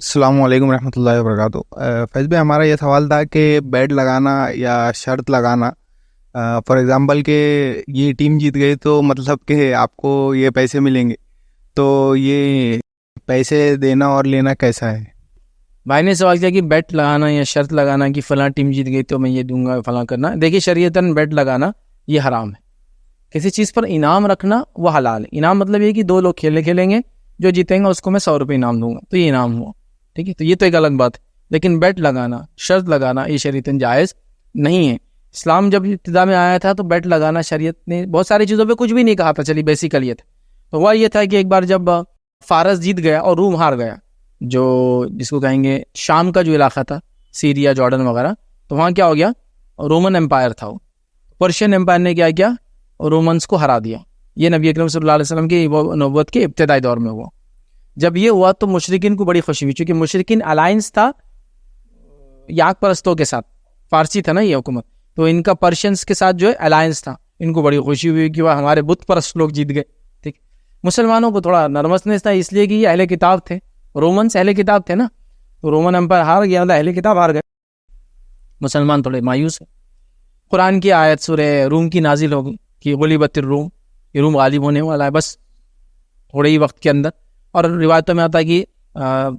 السلام علیکم ورحمۃ اللہ وبرکاتہ۔ فیض بھائی، ہمارا یہ سوال تھا کہ بیٹ لگانا یا شرط لگانا، فار ایگزامپل کہ یہ ٹیم جیت گئی تو مطلب کہ آپ کو یہ پیسے ملیں گے، تو یہ پیسے دینا اور لینا کیسا ہے؟ بھائی نے سوال کیا کہ بیٹ لگانا یا شرط لگانا کہ فلاں ٹیم جیت گئی تو میں یہ دوں گا، فلاں کرنا۔ دیکھیے، شریعتاً بیٹ لگانا یہ حرام ہے۔ کسی چیز پر انعام رکھنا وہ حلال ہے۔ انعام مطلب یہ کہ دو لوگ کھیلیں گے، جو جیتیں گے اس کو میں 100 روپے انعام دوں گا، تو یہ انعام ہوا، ٹھیک ہے؟ تو یہ تو ایک الگ بات ہے۔ لیکن بیٹ لگانا، شرط لگانا، یہ شریعتاً جائز نہیں ہے۔ اسلام جب ابتدا میں آیا تھا تو بیٹ لگانا شریعت نے بہت ساری چیزوں پہ کچھ بھی نہیں کہا تھا، چلی بیسیکل یہ تھا۔ تو ہوا یہ تھا کہ ایک بار جب فارس جیت گیا اور روم ہار گیا، جو جس کو کہیں گے شام کا جو علاقہ تھا، سیریا، جارڈن وغیرہ، تو وہاں کیا ہو گیا، رومن امپائر تھا وہ، پرشین امپائر نے کیا کیا، رومنس کو ہرا دیا۔ یہ نبی اکرم صلی اللہ علیہ وسلم کی نبوت کے ابتدائی دور میں ہوا۔ جب یہ ہوا تو مشرکین کو بڑی خوشی ہوئی، چونکہ مشرکین الائنس تھا یاک پرستوں کے ساتھ، فارسی تھا نا یہ حکومت، تو ان کا پرشینس کے ساتھ جو ہے الائنس تھا۔ ان کو بڑی خوشی ہوئی کہ وہ ہمارے بت پرست لوگ جیت گئے، ٹھیک۔ مسلمانوں کو تھوڑا نروسنس تھا، اس لیے کہ یہ اہل کتاب تھے، رومنس اہل کتاب تھے نا، تو رومن امپائر ہار گیا، اہل کتاب ہار گئے، مسلمان تھوڑے مایوس ہیں۔ قرآن کی آیت سورہ روم کی نازل ہوگی کہ غلبت الروم، یہ روم غالب ہونے والا ہے بس تھوڑے ہی وقت کے اندر۔ اور روایتوں میں آتا ہے کہ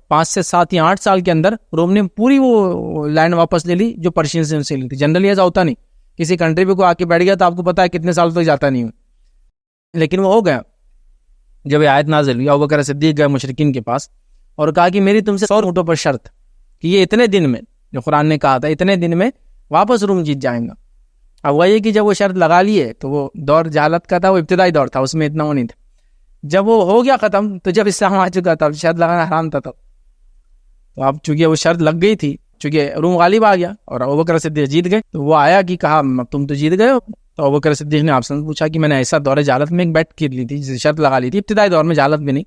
5 سے 7 یا 8 سال کے اندر روم نے پوری وہ لینڈ واپس لے لی جو پرشین سے ان سے لی تھی۔ جنرلی ایسا ہوتا نہیں، کسی کنٹری پہ کوئی آ کے بیٹھ گیا تو آپ کو پتا ہے کتنے سال تک جاتا نہیں ہو، لیکن وہ ہو گیا۔ جب یہ آیت نازل ہوئی، ابوبکر صدیق گئے مشرکین کے پاس اور کہا کہ میری تم سے 100 اونٹوں پر شرط کہ یہ اتنے دن میں، جو قرآن نے کہا تھا اتنے دن میں واپس روم جیت جائیں گا۔ اب وہ یہ کہ جب وہ شرط لگا لیے تو وہ دور جہالت کا تھا، وہ ابتدائی دور تھا، اس میں اتنا وہ نہیں تھا۔ جب وہ ہو گیا ختم، تو جب اسلام آ چکا تھا، شرط لگانا حرام تھا تب۔ تو اب چونکہ وہ شرط لگ گئی تھی، چونکہ روم غالب آ گیا اور ابوبکر صدیق جیت گئے، تو وہ آیا کہ کہا تم تو جیت گئے ہو۔ تو ابوبکر صدیق نے آپ سے پوچھا کہ میں نے ایسا دور جہالت میں ایک بیٹ کر لی تھی، شرط لگا لی تھی، ابتدائی دور میں، جہالت بھی نہیں،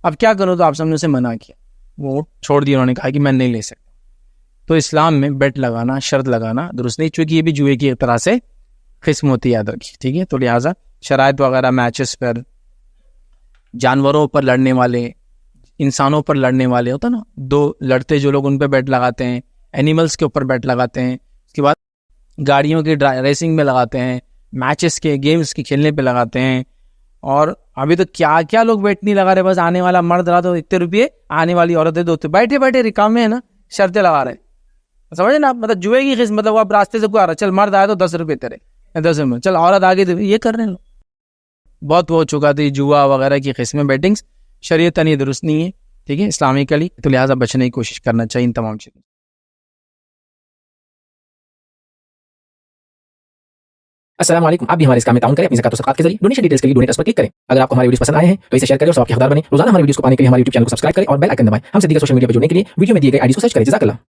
اب کیا کروں؟ تو آپ نے اسے منع کیا، وہ چھوڑ دیا، انہوں نے کہا کہ میں نہیں لے سکتا۔ تو اسلام میں بیٹ لگانا، شرط لگانا درست نہیں، چونکہ یہ بھی جوئے کی ایک طرح سے قسم ہوتی ہے، یاد رکھیے، ٹھیک ہے؟ تو لہٰذا شرائط وغیرہ، میچز پر، جانوروں پر لڑنے والے، انسانوں پر لڑنے والے، ہوتا نا دو لڑتے جو لوگ، ان پہ بیٹ لگاتے ہیں، اینیملز کے اوپر بیٹ لگاتے ہیں، اس کے بعد گاڑیوں کی ریسنگ میں لگاتے ہیں، میچز کے، گیمز کے کھیلنے پہ لگاتے ہیں۔ اور ابھی تو کیا کیا لوگ بیٹ نہیں لگا رہے، بس آنے والا مرد رہا تو اتنے روپئے، آنے والی عورتیں دو، بیٹھے بیٹھے رکام میں ہے نا شرطیں لگا رہے، سمجھے نا؟ مطلب جوئے کی قسم، مطلب وہ آپ راستے سے کوئی آ رہا، چل مرد آیا تو 10 روپئے تیرے، 10 روپئے، چل عورت آگے تو یہ کر رہے ہیں لوگ۔ بہت وہ ہو چکا تھا جوا وغیرہ کی قسمیں، بیٹنگز شریعتاً یہ درست نہیں ہے، ٹھیک ہے، اسلامکلی، تو لہٰذا بچنے کی کوشش کرنا چاہیے ان تمام چیزوں۔ السلام علیکم، آپ بھی ہمارے اس کام میں تعاون کریں اپنی زکات و صدقات کے ذریعے۔ ڈونیشن ڈیٹیلز کے لیے ڈونیٹ اس پر کلک کریں۔ اگر آپ کو ہمارے ویڈیوز پسند آئے ہیں تو اسے شیئر کریں اور ثواب کے حقدار بنیں۔ روزانہ ہمارے ویڈیوز کو پانے کے لیے ہمارے یوٹیوب چینل کو سبسکرائب کریں اور بیل آئکن دبائیں۔ ہم سے دیگر سوشل میڈیا پر جڑنے کے لیے ویڈیو میں دیے گئے آئی ڈیز کو سرچ کریں۔ جزاک اللہ۔